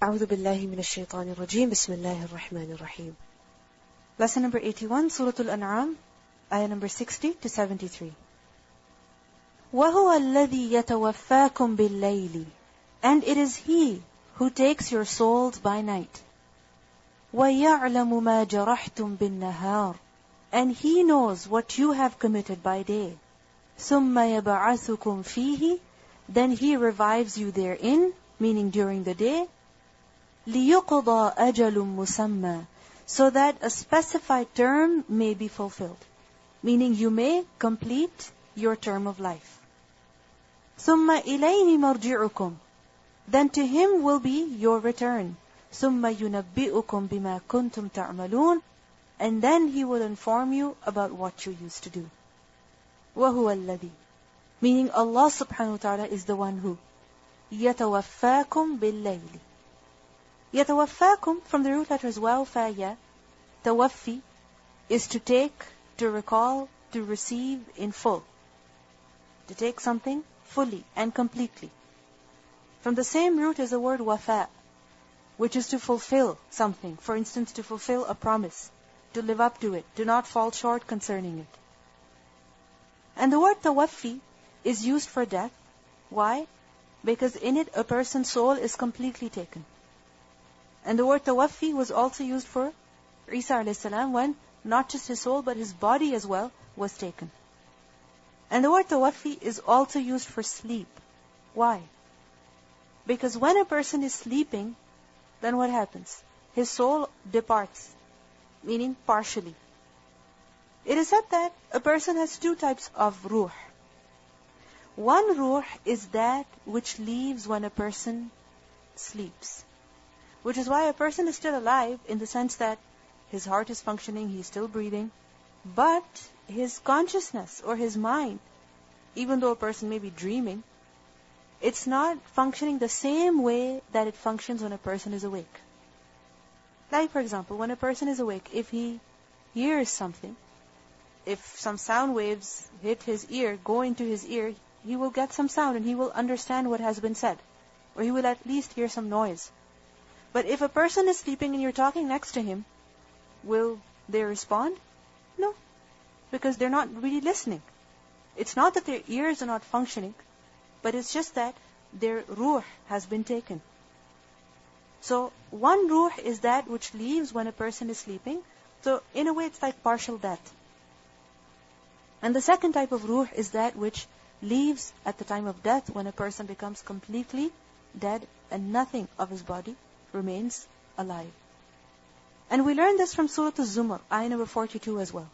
أعوذ بالله من الشيطان الرجيم بسم الله الرحمن الرحيم. Lesson number 81, Surah Al-Anam, ayah number 60 to 73. وَهُوَ الَّذِي يَتَوَفَّاكُمْ بِاللَّيْلِ, and it is He who takes your souls by night. وَيَعْلَمُ مَا جَرَحْتُمْ بِالنَّهَارِ, and He knows what you have committed by day. ثُمَّ يَبْعَثُكُمْ فِيهِ, then He revives you therein, meaning during the day. لِيُقْضَى أَجَلٌ مُسَمَّى, so that a specified term may be fulfilled, meaning you may complete your term of life. ثُمَّ إِلَيْهِ مَرْجِعُكُمْ, then to Him will be your return. ثُمَّ يُنَبِّئُكُمْ بِمَا كُنْتُمْ تَعْمَلُونَ, and then He will inform you about what you used to do. وَهُوَ الَّذِي, meaning Allah subhanahu wa ta'ala is the one who يَتَوَفَّاكُمْ بِاللَّيْلِ. يَتَوَفَّاكُمْ, from the root letters waw, fa, ya. Tawaffi is to take, to recall, to receive in full. To take something fully and completely. From the same root is the word wafa, which is to fulfill something. For instance, to fulfill a promise, to live up to it, to not fall short concerning it. And the word tawaffi is used for death. Why? Because in it a person's soul is completely taken. And the word tawaffi was also used for Isa a.s. when not just his soul but his body as well was taken. And the word tawaffi is also used for sleep. Why? Because when a person is sleeping, then what happens? His soul departs, meaning partially. It is said that a person has two types of ruh. One ruh is that which leaves when a person sleeps. Which is why a person is still alive in the sense that his heart is functioning, he's still breathing, but his consciousness or his mind, even though a person may be dreaming, it's not functioning the same way that it functions when a person is awake. Like, for example, when a person is awake, if he hears something, if some sound waves hit his ear, go into his ear, he will get some sound and he will understand what has been said. Or he will at least hear some noise. But if a person is sleeping and you're talking next to him, will they respond? No. Because they're not really listening. It's not that their ears are not functioning, but it's just that their ruh has been taken. So, one ruh is that which leaves when a person is sleeping. So, in a way, it's like partial death. And the second type of ruh is that which leaves at the time of death when a person becomes completely dead and nothing of his body remains alive. And we learn this from Surah Al-Zumar, ayah number 42 as well,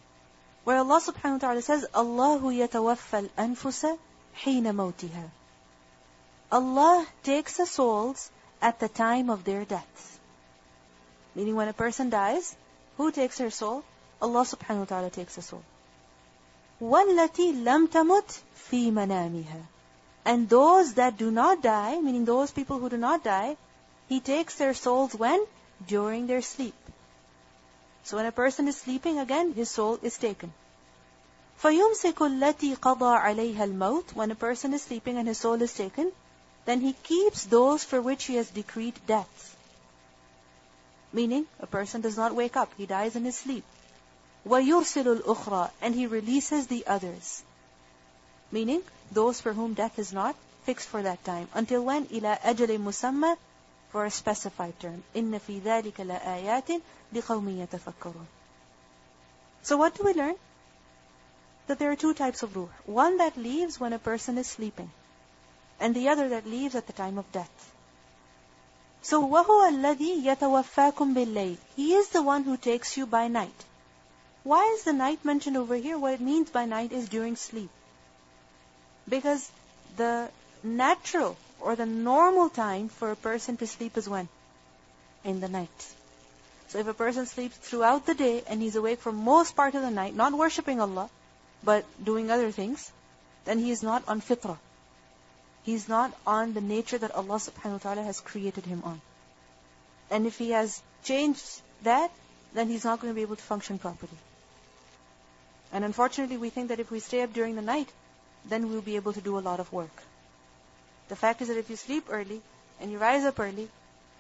where Allah subhanahu wa ta'ala says, Allahu yatawaffa al-anfusa hina mawtiha. Allah takes the souls at the time of their deaths. Meaning when a person dies, who takes her soul? Allah subhanahu wa ta'ala takes the soul. وَالَّتِي لَمْ تَمُتْ فِي مَنَامِهَا. And those that do not die, meaning those people who do not die, He takes their souls when? During their sleep. So when a person is sleeping, again, his soul is taken. فَيُمْسِكُ الَّتِي قَضَى عَلَيْهَا الْمَوْتِ. When a person is sleeping and his soul is taken, then he keeps those for which he has decreed death. Meaning, a person does not wake up, he dies in his sleep. وَيُرْسِلُ الْأُخْرَى. And he releases the others. Meaning, those for whom death is not fixed for that time. Until when? إِلَى أَجَلٍ مُسَمَّى, for a specified term. إِنَّ فِي ذَلِكَ لَآيَاتٍ لِقَوْمٍ يَتَفَكَّرُونَ. So what do we learn? That there are two types of ruh. One that leaves when a person is sleeping, and the other that leaves at the time of death. So وَهُوَ الَّذِي يَتَوَفَّاكُمْ بِاللَّيْلِ. He is the one who takes you by night. Why is the night mentioned over here? What it means by night is during sleep. Because the natural or the normal time for a person to sleep is when? In the night. So if a person sleeps throughout the day and he's awake for most part of the night, not worshipping Allah, but doing other things, then he is not on fitrah. He's not on the nature that Allah subhanahu wa ta'ala has created him on. And if he has changed that, then he's not going to be able to function properly. And unfortunately, we think that if we stay up during the night, then we'll be able to do a lot of work. The fact is that if you sleep early and you rise up early,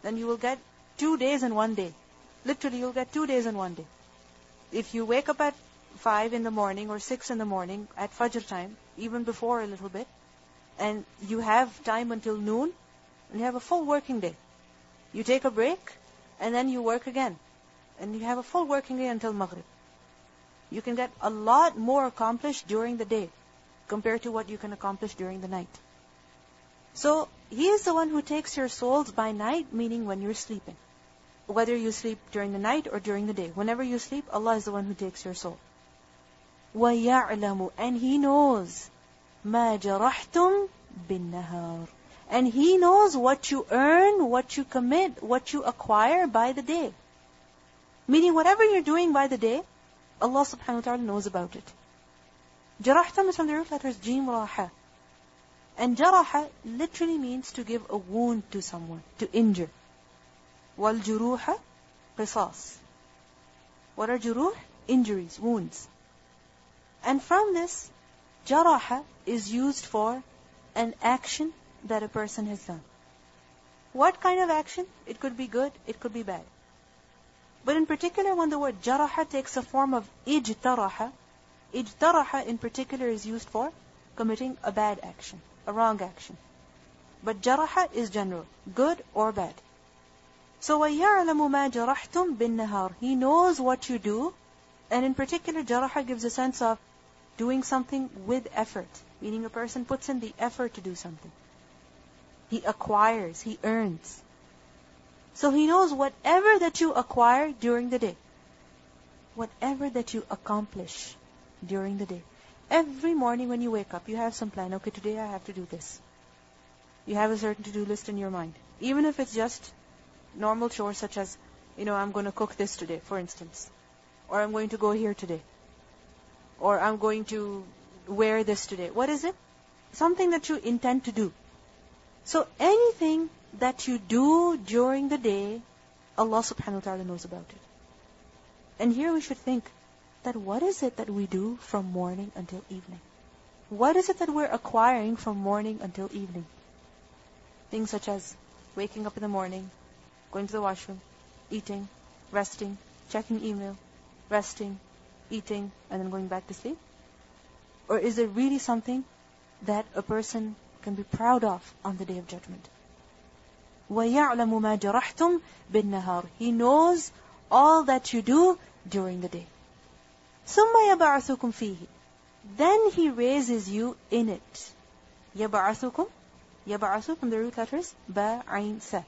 then you will get 2 days in one day. Literally, you'll get 2 days in one day. If you wake up at 5 in the morning or 6 in the morning at Fajr time, even before a little bit, and you have time until noon, and you have a full working day. You take a break, and then you work again. And you have a full working day until Maghrib. You can get a lot more accomplished during the day compared to what you can accomplish during the night. So, He is the one who takes your souls by night, meaning when you're sleeping. Whether you sleep during the night or during the day. Whenever you sleep, Allah is the one who takes your soul. وَيَعْلَمُ, and He knows مَا جَرَحْتُمْ بِالنَّهَارِ, and He knows what you earn, what you commit, what you acquire by the day. Meaning whatever you're doing by the day, Allah subhanahu wa ta'ala knows about it. Jarahtum is from the root letters Jim Raha. And Jaraha literally means to give a wound to someone, to injure. Wal juruha qisas. What are juruh? Injuries, wounds. And from this, Jaraha is used for an action that a person has done. What kind of action? It could be good, it could be bad. But in particular, when the word jaraha takes the form of ijtaraha, ijtaraha in particular is used for committing a bad action, a wrong action. But jaraha is general, good or bad. So وَيَعْلَمُ مَا جَرَحْتُمْ بِالنَّهَارِ, He knows what you do, and in particular, jaraha gives a sense of doing something with effort, meaning a person puts in the effort to do something. He acquires, he earns. So He knows whatever that you acquire during the day. Whatever that you accomplish during the day. Every morning when you wake up, you have some plan. Okay, today I have to do this. You have a certain to-do list in your mind. Even if it's just normal chores such as, I'm going to cook this today, for instance. Or I'm going to go here today. Or I'm going to wear this today. What is it? Something that you intend to do. So anything that you do during the day, Allah subhanahu wa ta'ala knows about it. And here we should think that what is it that we do from morning until evening? What is it that we're acquiring from morning until evening? Things such as waking up in the morning, going to the washroom, eating, resting, checking email, resting, eating, and then going back to sleep? Or is it really something that a person can be proud of on the Day of Judgment? وَيَعْلَمُ مَا جَرَحْتُمْ بِالنَّهَارِ, He knows all that you do during the day. ثُمَّ يَبْعَثُكُمْ فِيهِ, then He raises you in it. يَبْعَثُكُمْ, يَبْعَثُ from the root letters ba, ayn, sa.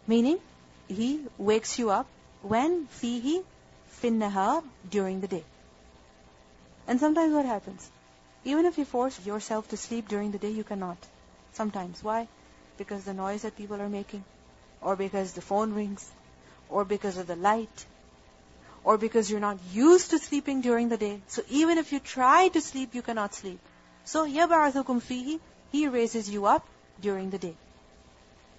Meaning, He wakes you up when? فِيهِ, فِي النَّهَارِ, during the day. And sometimes what happens? Even if you force yourself to sleep during the day, you cannot. Sometimes. Why? Because the noise that people are making, or because the phone rings, or because of the light, or because you're not used to sleeping during the day. So even if you try to sleep, you cannot sleep. So يَبْعَثُكُمْ فِيهِ, He raises you up during the day.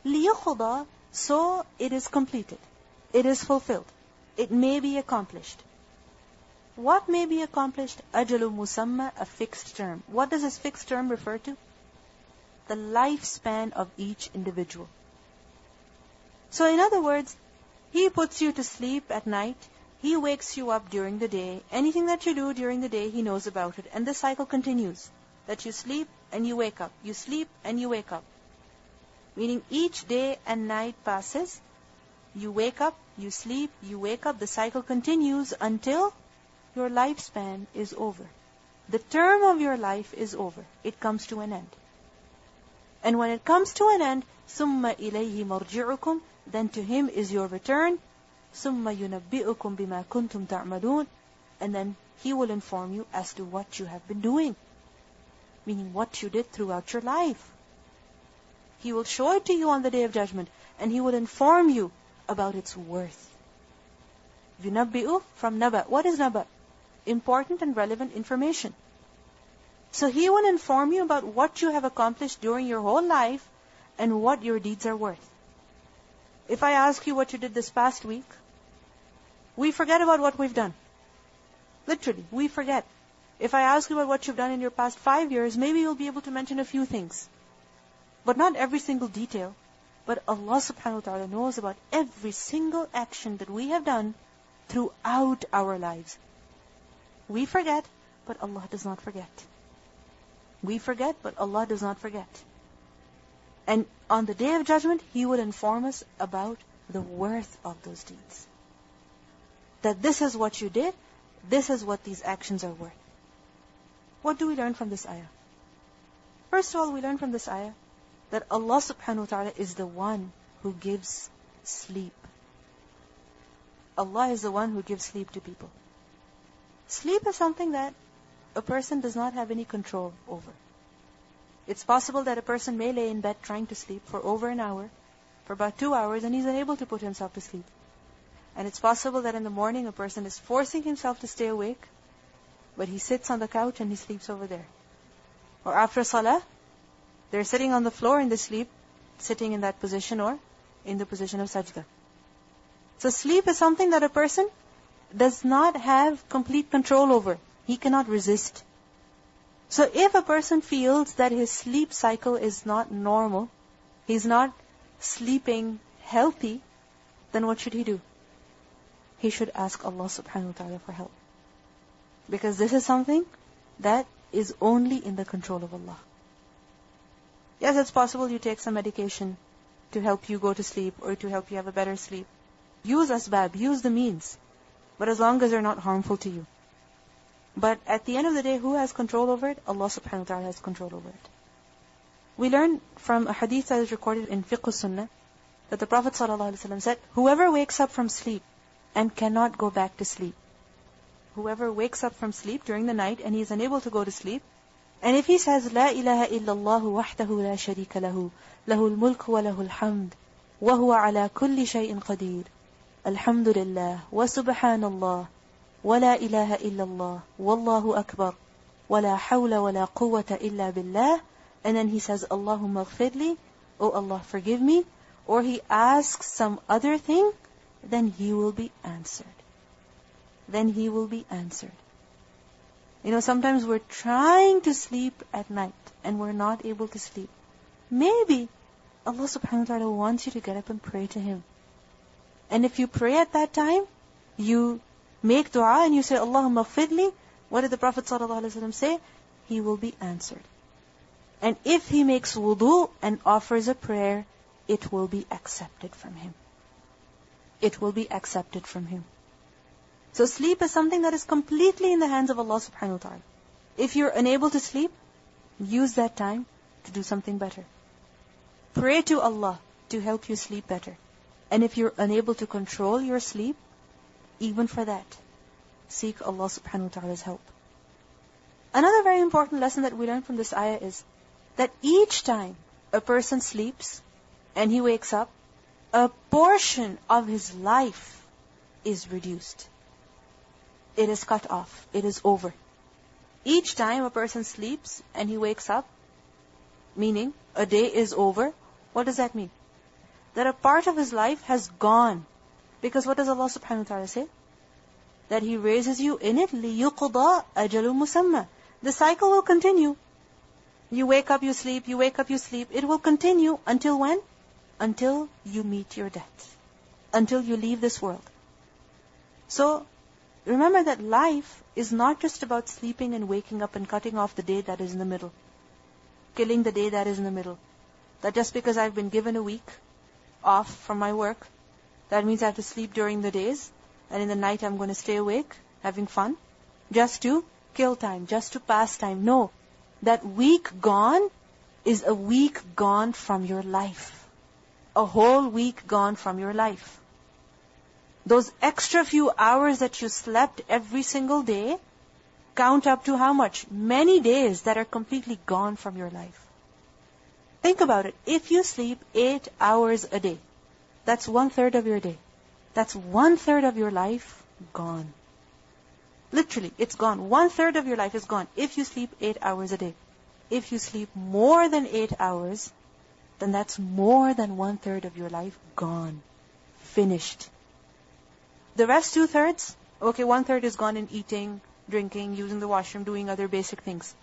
لِيَقْضَى, so it is completed. It is fulfilled. It may be accomplished. What may be accomplished? أَجَلُ مُسَمَّى, a fixed term. What does this fixed term refer to? The lifespan of each individual. So in other words, He puts you to sleep at night. He wakes you up during the day. Anything that you do during the day, He knows about it. And this cycle continues. That you sleep and you wake up. You sleep and you wake up. Meaning each day and night passes. You wake up, you sleep, you wake up. The cycle continues until your lifespan is over. The term of your life is over. It comes to an end. And when it comes to an end, ثُمَّ إِلَيْهِ مَرْجِعُكُمْ, then to Him is your return. ثُمَّ يُنَبِّئُكُمْ بِمَا كُنْتُمْ تَعْمَلُونَ, and then He will inform you as to what you have been doing. Meaning what you did throughout your life. He will show it to you on the Day of Judgment, and He will inform you about its worth. يُنَبِّئُ from naba. What is naba? Important and relevant information. So He will inform you about what you have accomplished during your whole life and what your deeds are worth. If I ask you what you did this past week, we forget about what we've done. Literally, we forget. If I ask you about what you've done in your past 5 years, maybe you'll be able to mention a few things. But not every single detail. But Allah subhanahu wa ta'ala knows about every single action that we have done throughout our lives. We forget, but Allah does not forget. We forget, but Allah does not forget. And on the Day of Judgment, He will inform us about the worth of those deeds. That this is what you did, this is what these actions are worth. What do we learn from this ayah? First of all, we learn from this ayah that Allah subhanahu wa ta'ala is the one who gives sleep. Allah is the one who gives sleep to people. Sleep is something that a person does not have any control over. It's possible that a person may lay in bed trying to sleep for over an hour, for about 2 hours, and he's unable to put himself to sleep. And it's possible that in the morning a person is forcing himself to stay awake, but he sits on the couch and he sleeps over there. Or after salah, they're sitting on the floor and they sleep, sitting in that position or in the position of sajda. So sleep is something that a person does not have complete control over. He cannot resist. So if a person feels that his sleep cycle is not normal, he's not sleeping healthy, then what should he do? He should ask Allah subhanahu wa ta'ala for help. Because this is something that is only in the control of Allah. Yes, it's possible you take some medication to help you go to sleep or to help you have a better sleep. Use asbab, use the means. But as long as they're not harmful to you. But at the end of the day, who has control over it? Allah subhanahu wa ta'ala has control over it. We learn from a hadith that is recorded in Fiqh Sunnah that the Prophet ﷺ said, whoever wakes up from sleep and cannot go back to sleep, whoever wakes up from sleep during the night and he is unable to go to sleep, and if he says, لا إله إلا الله وحده لا شريك له له الملك وله الحمد وهو على كل شيء قدير الحمد لله وسبحان الله ولا إله إلا الله والله أكبر ولا حول ولا قوة إلا بالله, and then he says, Allahumma ighfir li, oh Allah, forgive me, or he asks some other thing, then he will be answered. Then he will be answered. You know, sometimes we're trying to sleep at night and we're not able to sleep. Maybe Allah subhanahu wa ta'ala wants you to get up and pray to Him. And if you pray at that time, you make dua and you say, Allahumma ighfir li, what did the Prophet ﷺ say? He will be answered. And if he makes wudu and offers a prayer, it will be accepted from him. It will be accepted from him. So sleep is something that is completely in the hands of Allah subhanahu wa ta'ala. If you're unable to sleep, use that time to do something better. Pray to Allah to help you sleep better. And if you're unable to control your sleep, even for that, seek Allah subhanahu wa ta'ala's help. Another very important lesson that we learn from this ayah is that each time a person sleeps and he wakes up, a portion of his life is reduced. It is cut off. It is over. Each time a person sleeps and he wakes up, meaning a day is over, what does that mean? That a part of his life has gone. Because what does Allah subhanahu wa ta'ala say? That He raises you in it, لِيُقْضَى أَجَلٌ مُسَمَّى. The cycle will continue. You wake up, you sleep, you wake up, you sleep. It will continue until when? Until you meet your death. Until you leave this world. So, remember that life is not just about sleeping and waking up and cutting off the day that is in the middle. Killing the day that is in the middle. That just because I've been given a week off from my work, that means I have to sleep during the days, and in the night I'm going to stay awake, having fun, just to kill time, just to pass time. No. That week gone is a week gone from your life. A whole week gone from your life. Those extra few hours that you slept every single day count up to how much? Many days that are completely gone from your life. Think about it. If you sleep 8 hours a day, that's 1/3 of your day. That's 1/3 of your life gone. Literally, it's gone. 1/3 of your life is gone if you sleep 8 hours a day. If you sleep more than 8 hours, then that's more than 1/3 of your life gone. Finished. The rest 2/3, okay, 1/3 is gone in eating, drinking, using the washroom, doing other basic things.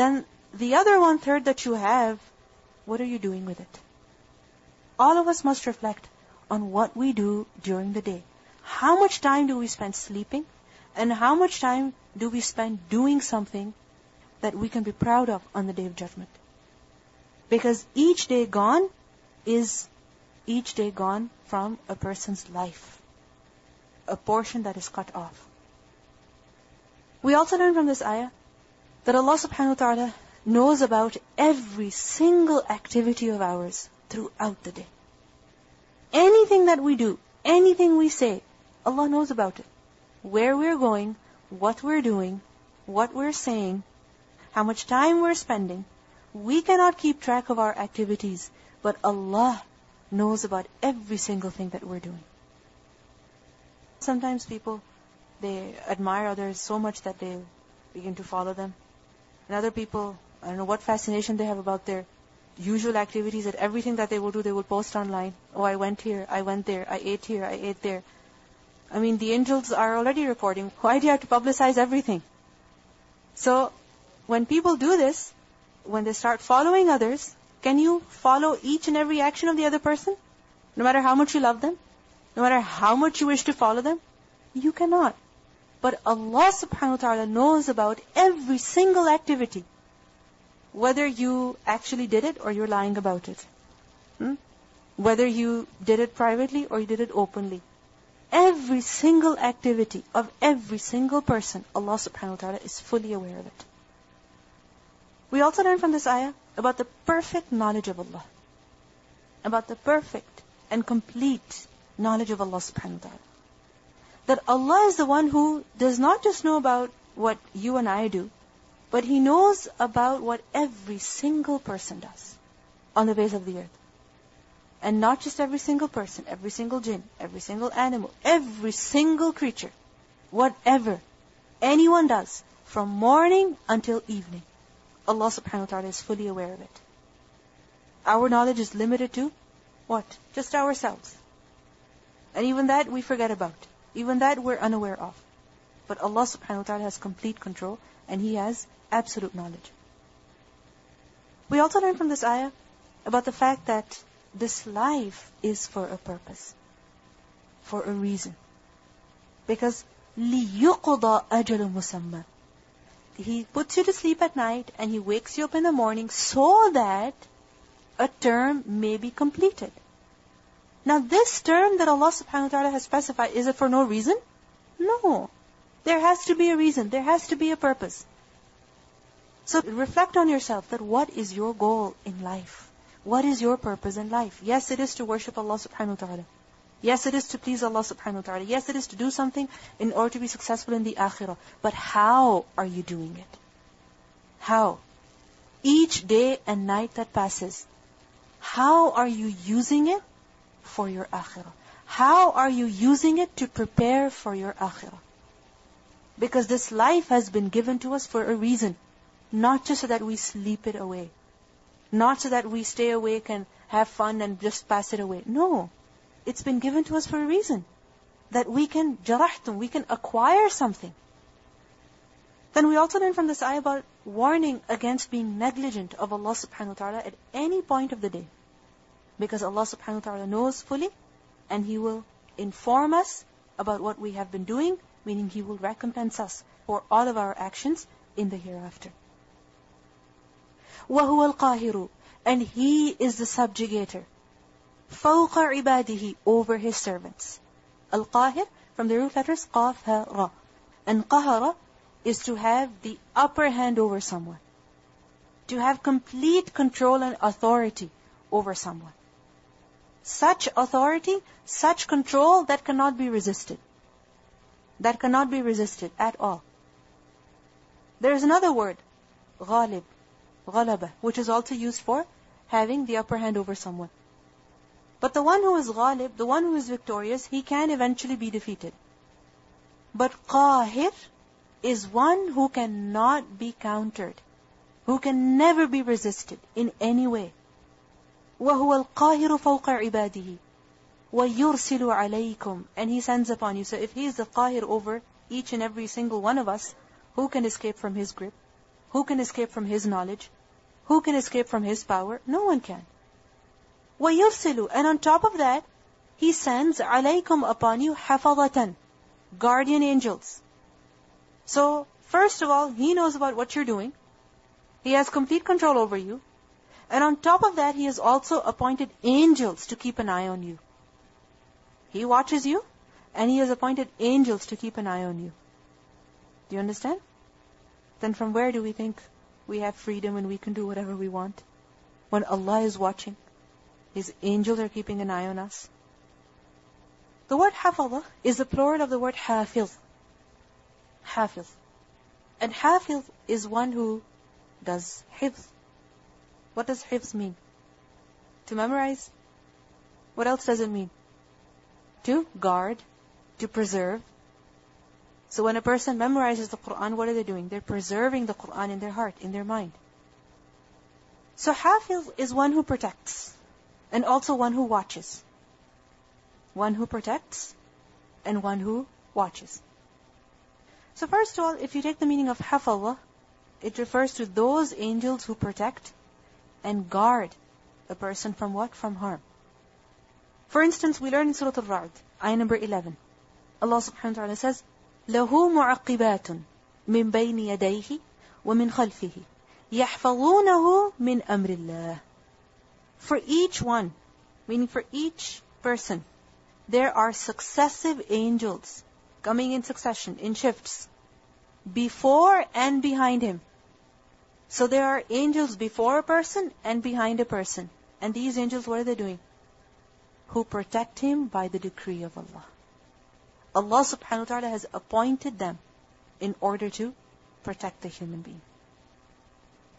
Then the other 1/3 that you have, what are you doing with it? all of us must reflect on what we do during the day. How much time do we spend sleeping? And how much time do we spend doing something that we can be proud of on the Day of Judgment? Because each day gone is each day gone from a person's life. A portion that is cut off. We also learn from this ayah that Allah subhanahu wa ta'ala knows about every single activity of ours throughout the day. Anything that we do, anything we say, Allah knows about it. Where we're going, what we're doing, what we're saying, how much time we're spending. We cannot keep track of our activities, but Allah knows about every single thing that we're doing. Sometimes people, they admire others so much that they begin to follow them. And other people, I don't know what fascination they have about their usual activities, that everything that they will do, they will post online. Oh, I went here, I went there, I ate here, I ate there. I mean, the angels are already recording. Why do you have to publicize everything? So, when people do this, when they start following others, can you follow each and every action of the other person? No matter how much you love them? No matter how much you wish to follow them? You cannot. But Allah subhanahu wa ta'ala knows about every single activity. Whether you actually did it or you're lying about it. Whether you did it privately or you did it openly. Every single activity of every single person, Allah subhanahu wa ta'ala is fully aware of it. We also learn from this ayah about the perfect knowledge of Allah. About the perfect and complete knowledge of Allah subhanahu wa ta'ala. That Allah is the one who does not just know about what you and I do, but He knows about what every single person does on the face of the earth. And not just every single person, every single jinn, every single animal, every single creature, whatever anyone does from morning until evening, Allah subhanahu wa ta'ala is fully aware of it. Our knowledge is limited to what? Just ourselves. And even that we forget about. Even that we're unaware of. But Allah subhanahu wa ta'ala has complete control and He has absolute knowledge. We also learn from this ayah about the fact that this life is for a purpose, for a reason. Because لِيُقْضَى أَجَلٌ مُسَمَّى, He puts you to sleep at night and He wakes you up in the morning so that a term may be completed. Now this term that Allah subhanahu wa ta'ala has specified, is it for no reason? No. There has to be a reason. There has to be a purpose. So reflect on yourself that what is your goal in life? What is your purpose in life? Yes, it is to worship Allah subhanahu wa ta'ala. Yes, it is to please Allah subhanahu wa ta'ala. Yes, it is to do something in order to be successful in the akhirah. But how are you doing it? How? Each day and night that passes, how are you using it for your akhirah? How are you using it to prepare for your akhirah? Because this life has been given to us for a reason. Not just so that we sleep it away. Not so that we stay awake and have fun and just pass it away. No. It's been given to us for a reason. That we can jarahtum, we can acquire something. Then we also learn from this ayah about warning against being negligent of Allah subhanahu wa ta'ala at any point of the day. Because Allah subhanahu wa ta'ala knows fully and He will inform us about what we have been doing, meaning He will recompense us for all of our actions in the hereafter. وَهُوَ الْقَاهِرُ, and He is the subjugator. فَوْقَ عِبَادِهِ, over His servants. Al-Qahir, from the root letters Qaf, Ha, Ra. And Qahara is to have the upper hand over someone. To have complete control and authority over someone. Such authority, such control that cannot be resisted. That cannot be resisted at all. There is another word, ghalib, ghalaba, which is also used for having the upper hand over someone. But the one who is ghalib, the one who is victorious, he can eventually be defeated. But qahir is one who cannot be countered, who can never be resisted in any way. وَهُوَ الْقَاهِرُ فَوْقَ عِبَادِهِ وَيُرْسِلُ عَلَيْكُمْ, and He sends upon you. So if He is the qahir over each and every single one of us, who can escape from His grip? Who can escape from His knowledge? Who can escape from His power? No one can. وَيُرْسِلُ, and on top of that, He sends عَلَيْكُمْ upon you حَفَظَةً, guardian angels. So, first of all, He knows about what you're doing. He has complete control over you. And on top of that, He has also appointed angels to keep an eye on you. He watches you, and He has appointed angels to keep an eye on you. Do you understand? Then from where do we think we have freedom and we can do whatever we want? When Allah is watching, His angels are keeping an eye on us. The word حَفَظَ is the plural of the word حَافِظ. حَافِظ. And حَافِظ is one who does حفظ. What does حفظ mean? To memorize? What else does it mean? To guard, to preserve. So when a person memorizes the Quran, what are they doing? They're preserving the Quran in their heart, in their mind. So Hafiz is one who protects, and also one who watches. One who protects, and one who watches. So first of all, if you take the meaning of Hafaza, it refers to those angels who protect and guard a person from what? From harm. For instance, we learn in Surah Al-Ra'd, ayah number 11. Allah subhanahu wa ta'ala says, لَهُ مُعَقِّبَاتٌ مِّن بَيْنِ يَدَيْهِ وَمِنْ خَلْفِهِ يَحْفَظُونَهُ مِنْ أَمْرِ اللَّهِ. For each one, meaning for each person, there are successive angels coming in succession, in shifts, before and behind him. So there are angels before a person and behind a person. And these angels, what are they doing? Who protect him by the decree of Allah. Allah subhanahu wa ta'ala has appointed them in order to protect the human being.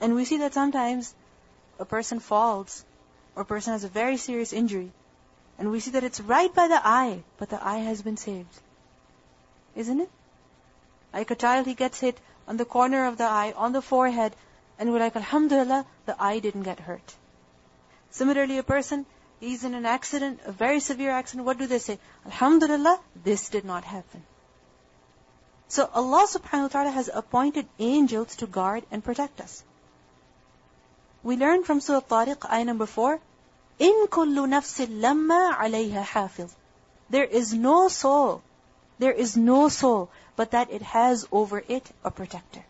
And we see that sometimes a person falls, or a person has a very serious injury, and we see that it's right by the eye, but the eye has been saved. Isn't it? Like a child, he gets hit on the corner of the eye, on the forehead, and we're like, Alhamdulillah, the eye didn't get hurt. Similarly, a person, he's in an accident, a very severe accident, what do they say? Alhamdulillah, this did not happen. So Allah subhanahu wa ta'ala has appointed angels to guard and protect us. We learn from Surah Tariq, ayah number 4, إِن كُلُّ نَفْسٍ لَمَّا عَلَيْهَا حَافِظ. There is no soul, but that it has over it a protector.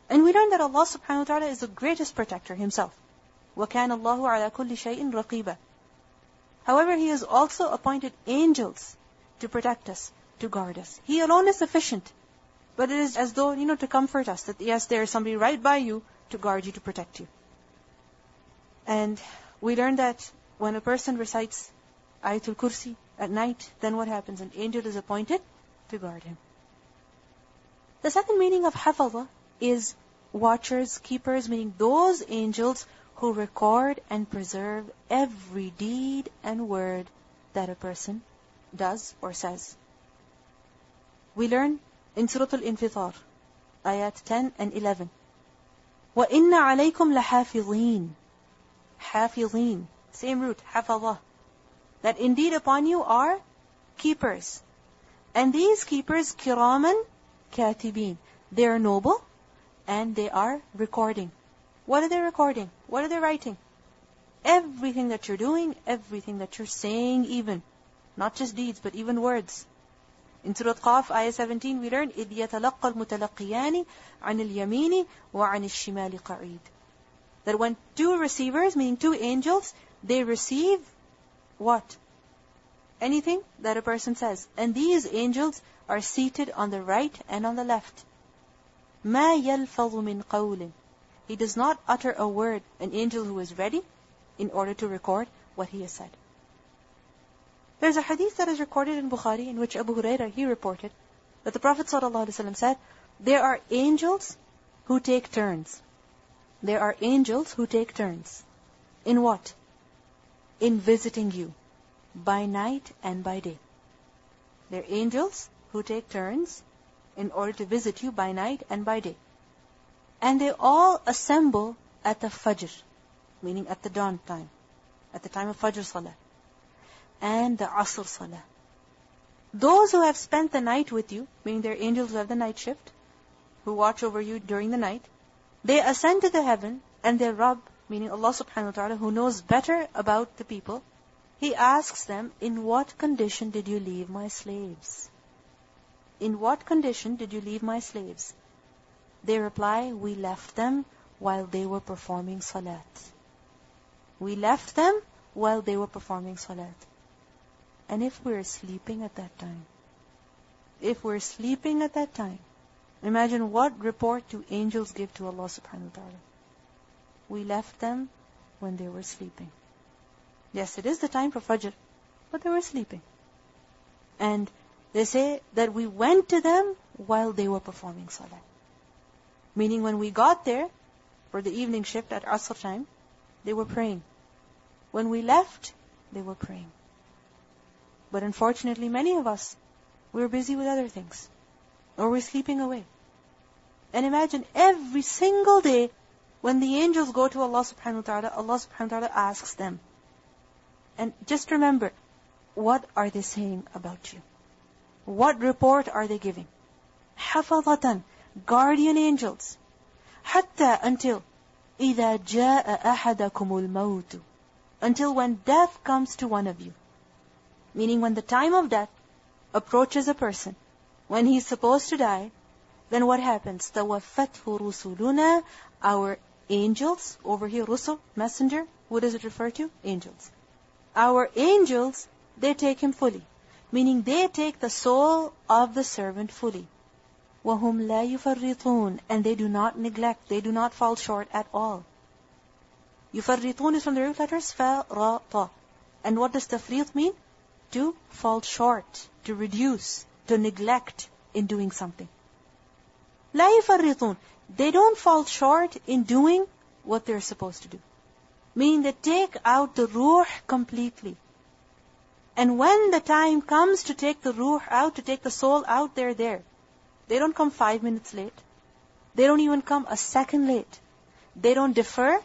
And we learn that Allah subhanahu wa ta'ala is the greatest protector Himself. وَكَانَ اللَّهُ عَلَى كُلِّ شَيْءٍ رَقِيبًا. However, He has also appointed angels to protect us, to guard us. He alone is sufficient. But it is as though, to comfort us, that yes, there is somebody right by you to guard you, to protect you. And we learn that when a person recites Ayatul Kursi at night, then what happens? An angel is appointed to guard him. The second meaning of Hafaza is watchers, keepers, meaning those angels who record and preserve every deed and word that a person does or says. We learn in Surah Al-Infitar, ayat 10 and 11. وَإِنَّ عَلَيْكُمْ لَحَافِظِينَ. حافظين, same root, حَفَظَةً. That indeed upon you are keepers. And these keepers, kiraman katibin. They are noble and they are recording. What are they recording? What are they writing? Everything that you're doing, everything that you're saying even. Not just deeds, but even words. In Surah Qaf, ayah 17, we learn, إِذْ يَتَلَقَّى الْمُتَلَقِّيَانِ عَنِ الْيَمِينِ وَعَنِ الشِّمَالِ قَعِيدٍ. That when two receivers, meaning two angels, they receive what? Anything that a person says. And these angels are seated on the right and on the left. مَا يَلْفَظُ مِنْ قَوْلٍ. He does not utter a word, an angel who is ready, in order to record what he has said. There's a hadith that is recorded in Bukhari, in which Abu Hurairah, he reported, that the Prophet ﷺ said, there are angels who take turns. There are angels who take turns. In what? In visiting you, by night and by day. There are angels who take turns in order to visit you by night and by day. And they all assemble at the Fajr, meaning at the dawn time, at the time of Fajr Salah, and the Asr Salah. Those who have spent the night with you, meaning they're angels who have the night shift, who watch over you during the night, they ascend to the heaven and they rub meaning Allah subhanahu wa ta'ala, who knows better about the people, He asks them, in what condition did you leave my slaves? In what condition did you leave my slaves? They reply, we left them while they were performing salat. We left them while they were performing salat. And if we're sleeping at that time, imagine what report do angels give to Allah subhanahu wa ta'ala? We left them when they were sleeping. Yes, it is the time for Fajr, but they were sleeping. And they say that we went to them while they were performing salah. Meaning when we got there for the evening shift at Asr time, they were praying. When we left, they were praying. But unfortunately, many of us, we're busy with other things. Or we're sleeping away. And imagine every single day, when the angels go to Allah subhanahu wa ta'ala, Allah subhanahu wa ta'ala asks them. And just remember, what are they saying about you? What report are they giving? حَفَظَةً, guardian angels. حَتَّى, until إِذَا جَاءَ أَحَدَكُمُ الْمَوْتُ, until when death comes to one of you. Meaning when the time of death approaches a person, when he's supposed to die, then what happens? تَوَفَّتْهُ رُسُلُنَا, our angels, over here, rusul, messenger, what does it refer to? Angels. Our angels, they take him fully. Meaning they take the soul of the servant fully. وَهُمْ لَا يُفَرِّطُونَ, and they do not neglect, they do not fall short at all. يُفَرِّطُونَ is from the root letters fa, ra, ta. And what does tafrit mean? To fall short, to reduce, to neglect in doing something. لَا يُفَرِّطُونَ, they don't fall short in doing what they're supposed to do. Meaning they take out the ruh completely. And when the time comes to take the ruh out, to take the soul out, they're there. They don't come 5 minutes late. They don't even come a second late. They don't defer,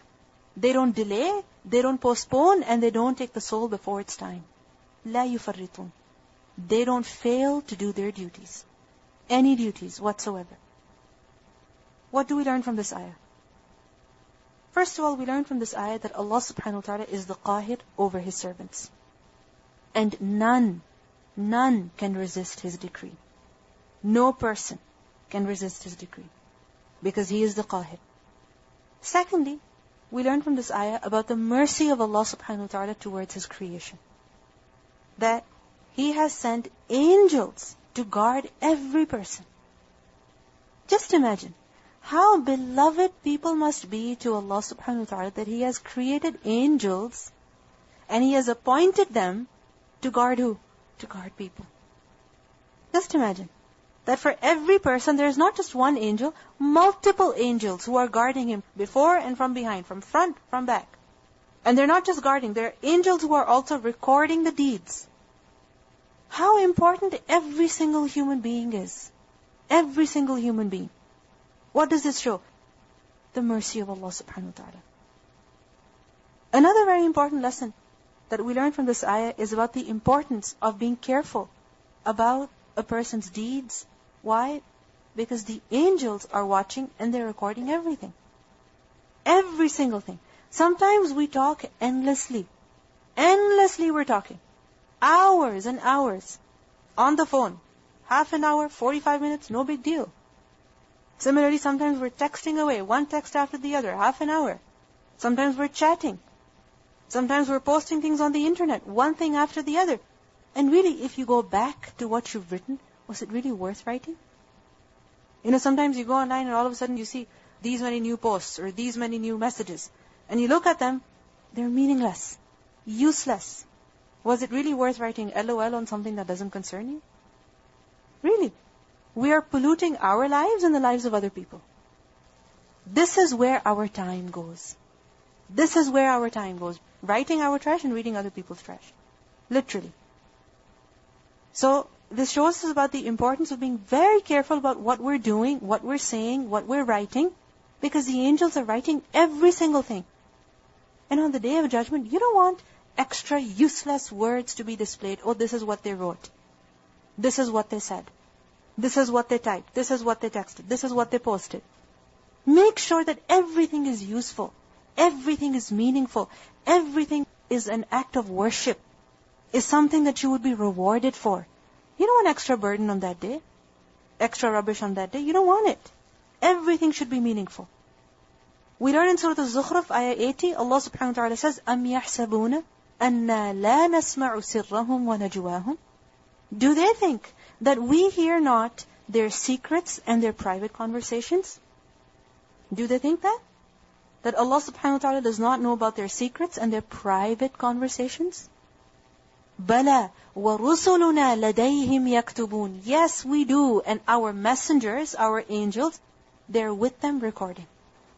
they don't delay, they don't postpone, and they don't take the soul before its time. لا يفرطون. They don't fail to do their duties. Any duties whatsoever. What do we learn from this ayah? First of all, we learn from this ayah that Allah subhanahu wa ta'ala is the qahir over His servants. And none can resist His decree. No person can resist His decree. Because He is the qahir. Secondly, we learn from this ayah about the mercy of Allah subhanahu wa ta'ala towards His creation. That He has sent angels to guard every person. Just imagine how beloved people must be to Allah subhanahu wa ta'ala that He has created angels and He has appointed them to guard who? To guard people. Just imagine that for every person there is not just one angel, multiple angels who are guarding him before and from behind, from front, from back. And they're not just guarding, they're angels who are also recording the deeds. How important every single human being is. Every single human being. What does this show? The mercy of Allah subhanahu wa ta'ala. Another very important lesson that we learn from this ayah is about the importance of being careful about a person's deeds. Why? Because the angels are watching and they're recording everything. Every single thing. Sometimes we talk endlessly. Endlessly we're talking. Hours and hours on the phone. Half an hour, 45 minutes, no big deal. Similarly, sometimes we're texting away, one text after the other, half an hour. Sometimes we're chatting. Sometimes we're posting things on the internet, one thing after the other. And really, if you go back to what you've written, was it really worth writing? Sometimes you go online and all of a sudden you see these many new posts or these many new messages. And you look at them, they're meaningless, useless. Was it really worth writing LOL on something that doesn't concern you? Really? We are polluting our lives and the lives of other people. This is where our time goes. This is where our time goes. Writing our trash and reading other people's trash. Literally. So, this shows us about the importance of being very careful about what we're doing, what we're saying, what we're writing, because the angels are writing every single thing. And on the Day of Judgment, you don't want extra useless words to be displayed. Oh, this is what they wrote. This is what they said. This is what they typed. This is what they texted. This is what they posted. Make sure that everything is useful. Everything is meaningful. Everything is an act of worship. Is something that you would be rewarded for. You don't want extra burden on that day. Extra rubbish on that day. You don't want it. Everything should be meaningful. We learn in Surah Al-Zukhruf, ayah 80, Allah subhanahu wa ta'ala says, أَمْ يَحْسَبُونَ أَنَّا لَا نَسْمَعُ سِرَّهُمْ وَنَجْوَاهُمْ. Do they think that we hear not their secrets and their private conversations? Do they think that? That Allah subhanahu wa ta'ala does not know about their secrets and their private conversations? بَلَى وَرُسُلُنَا لَدَيْهِمْ يَكْتُبُونَ. Yes, we do. And our messengers, our angels, they're with them recording.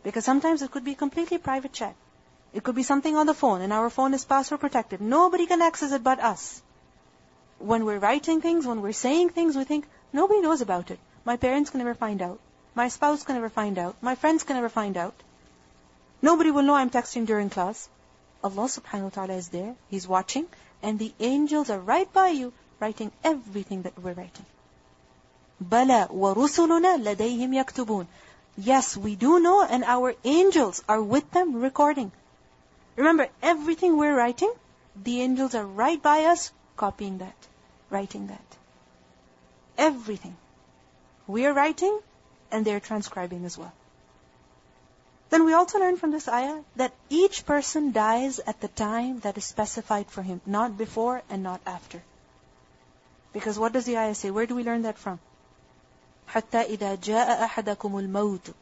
Because sometimes it could be completely private chat. It could be something on the phone, and our phone is password protected. Nobody can access it but us. When we're writing things, when we're saying things, we think, nobody knows about it. My parents can never find out. My spouse can never find out. My friends can never find out. Nobody will know I'm texting during class. Allah subhanahu wa ta'ala is there. He's watching. And the angels are right by you, writing everything that we're writing. بَلَى وَرُسُلُنَا لَدَيْهِمْ يَكْتُبُونَ. Yes, we do know, and our angels are with them recording. Remember, everything we're writing, the angels are right by us, copying that, writing that. Everything. We are writing, and they're transcribing as well. Then we also learn from this ayah that each person dies at the time that is specified for him, not before and not after. Because what does the ayah say? Where do we learn that from? حَتَّى إِذَا جَاءَ أَحَدَكُمُ الْمَوْتُ.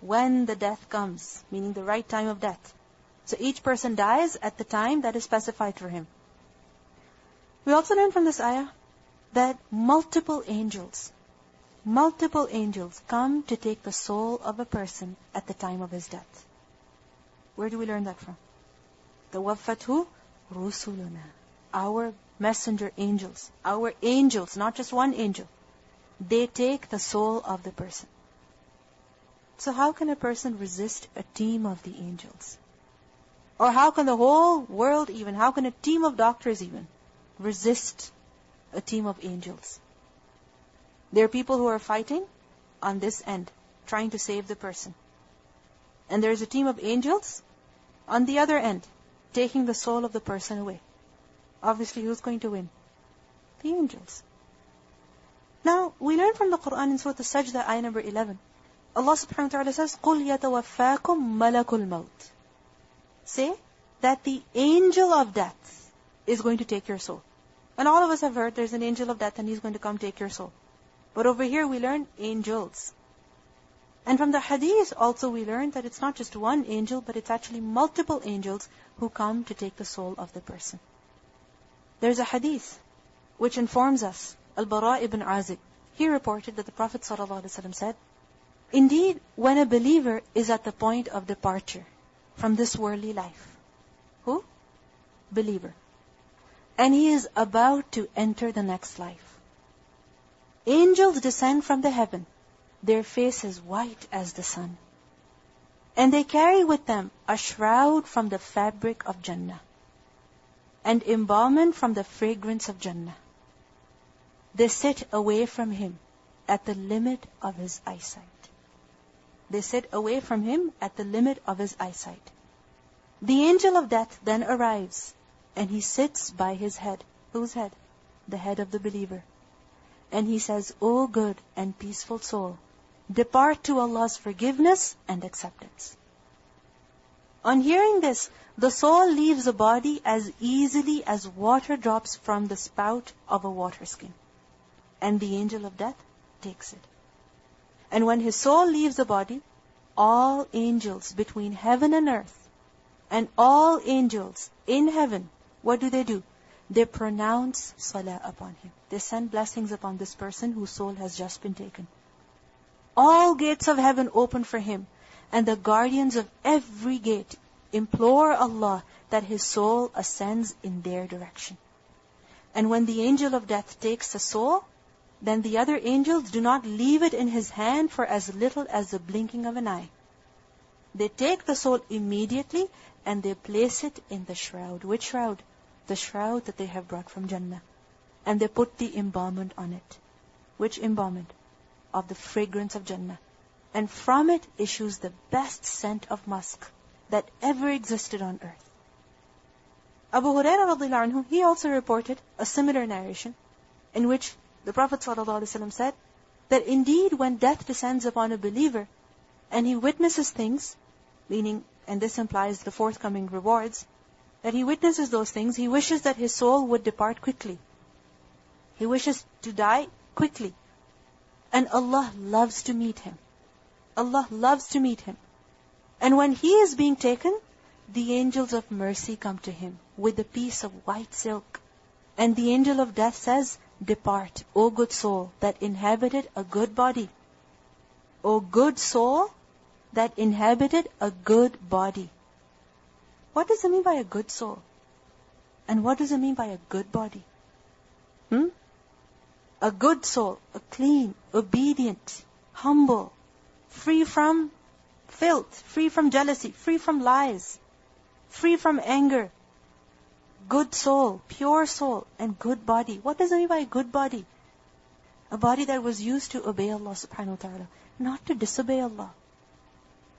When the death comes, meaning the right time of death. So each person dies at the time that is specified for him. We also learn from this ayah that multiple angels come to take the soul of a person at the time of his death. Where do we learn that from? تَوَفَّتْهُ رُسُلُنَا. Our messenger angels. Our angels, not just one angel. They take the soul of the person. So how can a person resist a team of the angels? Or how can the whole world even, how can a team of doctors even resist a team of angels? There are people who are fighting on this end, trying to save the person. And there's a team of angels on the other end, taking the soul of the person away. Obviously, who's going to win? The angels. Now, we learn from the Quran in Surah Al-Sajdah, ayah number 11. Allah subhanahu wa ta'ala says, قُلْ يَتَوَفَّاكُمْ مَلَكُ الْمَوْتِ. Say that the angel of death is going to take your soul. And all of us have heard there's an angel of death and he's going to come take your soul. But over here we learn angels. And from the hadith also we learn that it's not just one angel, but it's actually multiple angels who come to take the soul of the person. There's a hadith which informs us, Al-Bara ibn Azib, he reported that the Prophet ﷺ said, indeed, when a believer is at the point of departure from this worldly life, who? Believer. And he is about to enter the next life. Angels descend from the heaven, their faces white as the sun. And they carry with them a shroud from the fabric of Jannah, and embalmment from the fragrance of Jannah. They sit away from him at the limit of his eyesight. They sit away from him at the limit of his eyesight. The angel of death then arrives, and he sits by his head. Whose head? The head of the believer. And he says, O good and peaceful soul, depart to Allah's forgiveness and acceptance. On hearing this, the soul leaves the body as easily as water drops from the spout of a water skin. And the angel of death takes it. And when his soul leaves the body, all angels between heaven and earth, and all angels in heaven, what do? They pronounce salah upon him. They send blessings upon this person whose soul has just been taken. All gates of heaven open for him, and the guardians of every gate implore Allah that his soul ascends in their direction. And when the angel of death takes the soul, then the other angels do not leave it in his hand for as little as the blinking of an eye. They take the soul immediately and they place it in the shroud. Which shroud? The shroud that they have brought from Jannah. And they put the embalmment on it. Which embalmment? Of the fragrance of Jannah. And from it issues the best scent of musk. that ever existed on earth. Abu Hurairah radiallahu anhu, he also reported a similar narration in which the Prophet ﷺ said that indeed when death descends upon a believer and he witnesses things, meaning, and this implies the forthcoming rewards, that he witnesses those things, he wishes that his soul would depart quickly. He wishes to die quickly. And Allah loves to meet him. Allah loves to meet him. And when he is being taken, the angels of mercy come to him with a piece of white silk. And the angel of death says, "Depart, O good soul that inhabited a good body." O good soul that inhabited a good body. What does it mean by a good soul? And what does it mean by a good body? A good soul, a clean, obedient, humble, free from filth, free from jealousy, free from lies, free from anger. Good soul, pure soul, and good body. What does it mean by a good body? A body that was used to obey Allah subhanahu wa ta'ala, not to disobey Allah.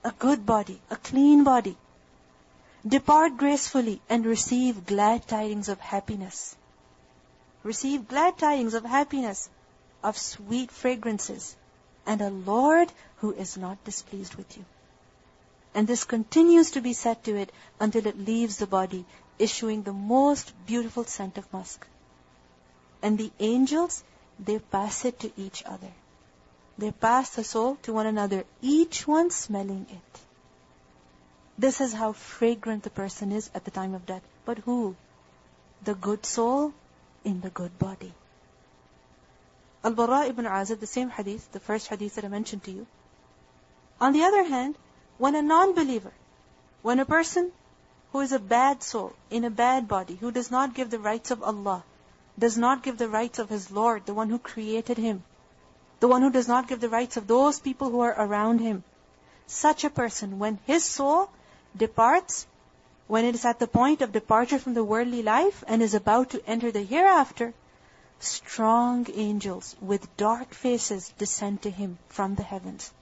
A good body, a clean body. Depart gracefully and receive glad tidings of happiness. Receive glad tidings of happiness, of sweet fragrances, and a Lord who is not displeased with you. And this continues to be said to it until it leaves the body, issuing the most beautiful scent of musk. And the angels, they pass it to each other. They pass the soul to one another, each one smelling it. This is how fragrant the person is at the time of death. But who? The good soul in the good body. Al-Bara ibn Azib, the same hadith, the first hadith that I mentioned to you. On the other hand, when a non-believer, when a person who is a bad soul, in a bad body, who does not give the rights of Allah, does not give the rights of his Lord, the one who created him, the one who does not give the rights of those people who are around him, such a person, when his soul departs, when it is at the point of departure from the worldly life and is about to enter the hereafter, strong angels with dark faces descend to him from the heavens.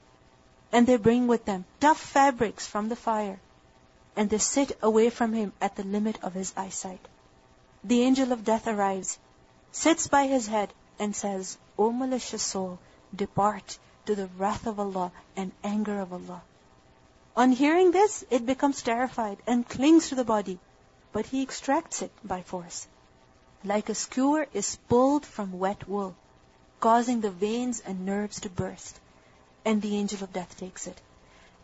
And they bring with them tough fabrics from the fire. And they sit away from him at the limit of his eyesight. The angel of death arrives, sits by his head and says, "O malicious soul, depart to the wrath of Allah and anger of Allah." On hearing this, it becomes terrified and clings to the body, but he extracts it by force. Like a skewer is pulled from wet wool, causing the veins and nerves to burst, and the angel of death takes it.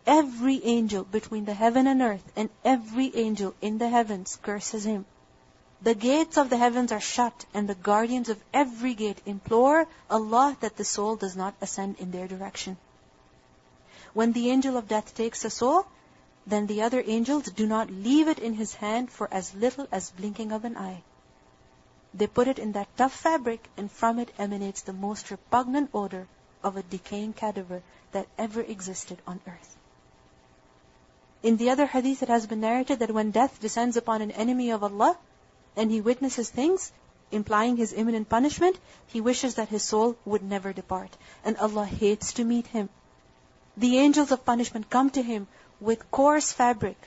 Every angel between the heaven and earth and every angel in the heavens curses him. The gates of the heavens are shut, and the guardians of every gate implore Allah that the soul does not ascend in their direction. When the angel of death takes the soul, then the other angels do not leave it in his hand for as little as blinking of an eye. They put it in that tough fabric, and from it emanates the most repugnant odor of a decaying cadaver that ever existed on earth. In the other hadith, it has been narrated that when death descends upon an enemy of Allah, and he witnesses things implying his imminent punishment, he wishes that his soul would never depart. And Allah hates to meet him. The angels of punishment come to him with coarse fabric.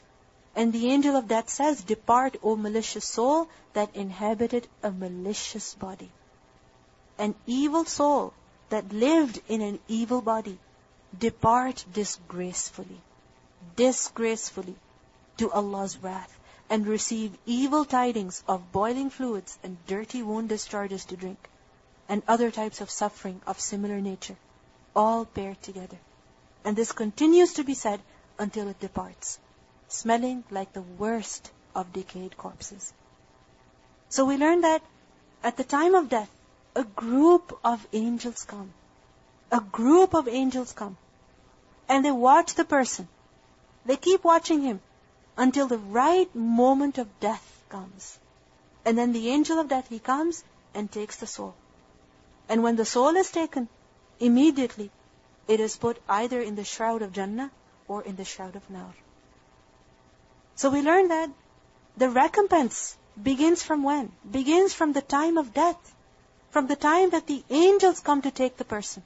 And the angel of death says, "Depart, O malicious soul that inhabited a malicious body." An evil soul that lived in an evil body, depart disgracefully to Allah's wrath, and receive evil tidings of boiling fluids and dirty wound discharges to drink, and other types of suffering of similar nature, all paired together. And this continues to be said until it departs, smelling like the worst of decayed corpses. So we learn that at the time of death, a group of angels come. A group of angels come. And they watch the person. They keep watching him until the right moment of death comes. And then the angel of death, he comes and takes the soul. And when the soul is taken, immediately it is put either in the shroud of Jannah or in the shroud of Nar. So we learn that the recompense begins from when? Begins from the time of death. From the time that the angels come to take the person.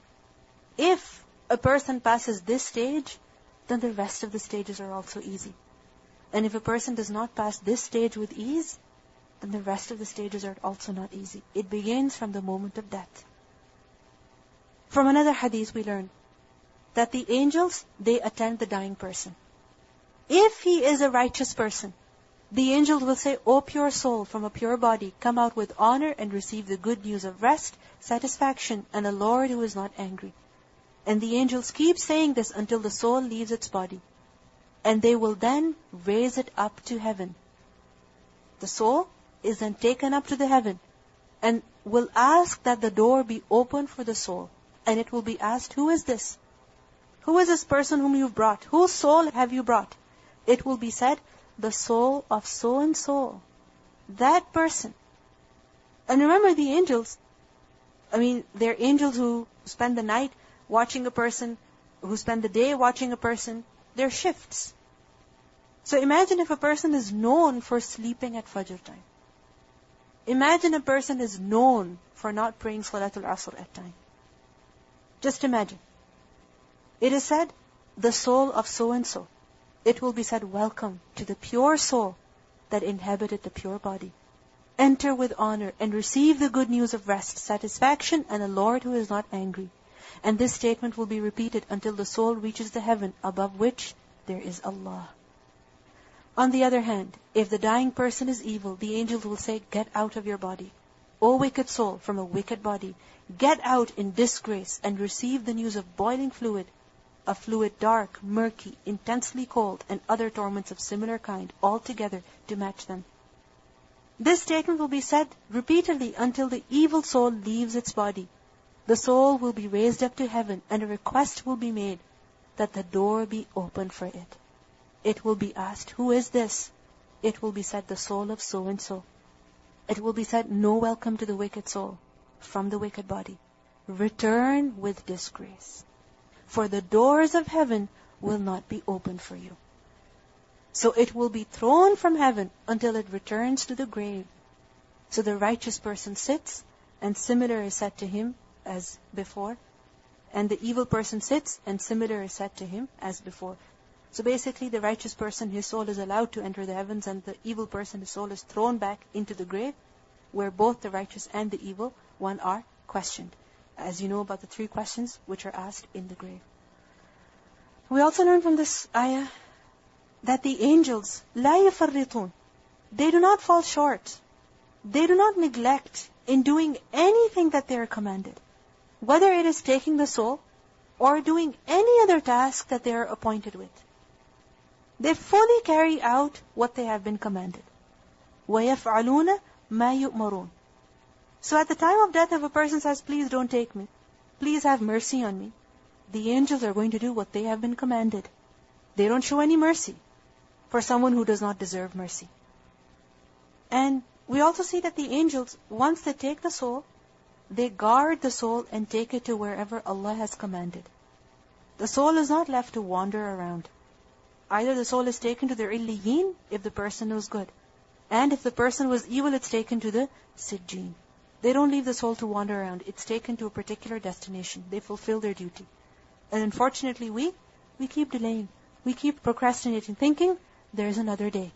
If a person passes this stage, then the rest of the stages are also easy. And if a person does not pass this stage with ease, then the rest of the stages are also not easy. It begins from the moment of death. From another hadith we learn that the angels, they attend the dying person. If he is a righteous person, the angels will say, O pure soul from a pure body, come out with honor and receive the good news of rest, satisfaction, and a Lord who is not angry. And the angels keep saying this until the soul leaves its body. And they will then raise it up to heaven. The soul is then taken up to the heaven and will ask that the door be opened for the soul. And it will be asked, who is this? Who is this person whom you've brought? Whose soul have you brought? It will be said, the soul of so and so. That person. And remember the angels, they're angels who spend the night watching a person, who spend the day watching a person. They're shifts. So imagine if a person is known for sleeping at Fajr time. Imagine a person is known for not praying Salatul Asr at time. Just imagine. It is said, the soul of so and so. It will be said, welcome to the pure soul that inhabited the pure body. Enter with honor and receive the good news of rest, satisfaction, and a Lord who is not angry. And this statement will be repeated until the soul reaches the heaven above which there is Allah. On the other hand, if the dying person is evil, the angels will say, get out of your body. O wicked soul from a wicked body, get out in disgrace and receive the news of boiling fluid, a fluid dark, murky, intensely cold, and other torments of similar kind, all together to match them. This statement will be said repeatedly until the evil soul leaves its body. The soul will be raised up to heaven, and a request will be made that the door be opened for it. It will be asked, who is this? It will be said, the soul of so and so. It will be said, no welcome to the wicked soul from the wicked body. Return with disgrace. For the doors of heaven will not be opened for you. So it will be thrown from heaven until it returns to the grave. So the righteous person sits, and similar is said to him as before. And the evil person sits, and similar is said to him as before. So basically the righteous person, his soul is allowed to enter the heavens, and the evil person, his soul is thrown back into the grave, where both the righteous and the evil one are questioned. As you know about the 3 questions which are asked in the grave. We also learn from this ayah that the angels, لا يفرطون, they do not fall short. They do not neglect in doing anything that they are commanded. Whether it is taking the soul or doing any other task that they are appointed with. They fully carry out what they have been commanded. وَيَفْعَلُونَ مَا يُؤْمَرُونَ. So at the time of death, if a person says, please don't take me, please have mercy on me, the angels are going to do what they have been commanded. They don't show any mercy for someone who does not deserve mercy. And we also see that the angels, once they take the soul, they guard the soul and take it to wherever Allah has commanded. The soul is not left to wander around. Either the soul is taken to the illiyin if the person was good, and if the person was evil, it's taken to the sijjeen. They don't leave the soul to wander around. It's taken to a particular destination. They fulfill their duty. And unfortunately we keep delaying. We keep procrastinating, thinking, there is another day.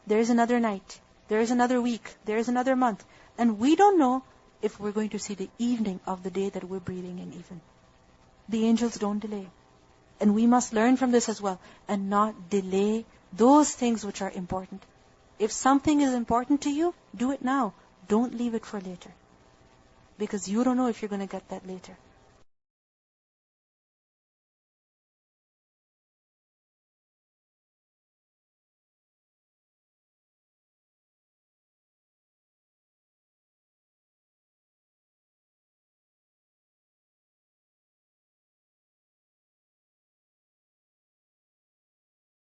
There is another night. There is another week. There is another month. And we don't know if we're going to see the evening of the day that we're breathing in even. The angels don't delay. And we must learn from this as well, and not delay those things which are important. If something is important to you, do it now. Don't leave it for later. Because you don't know if you're going to get that later.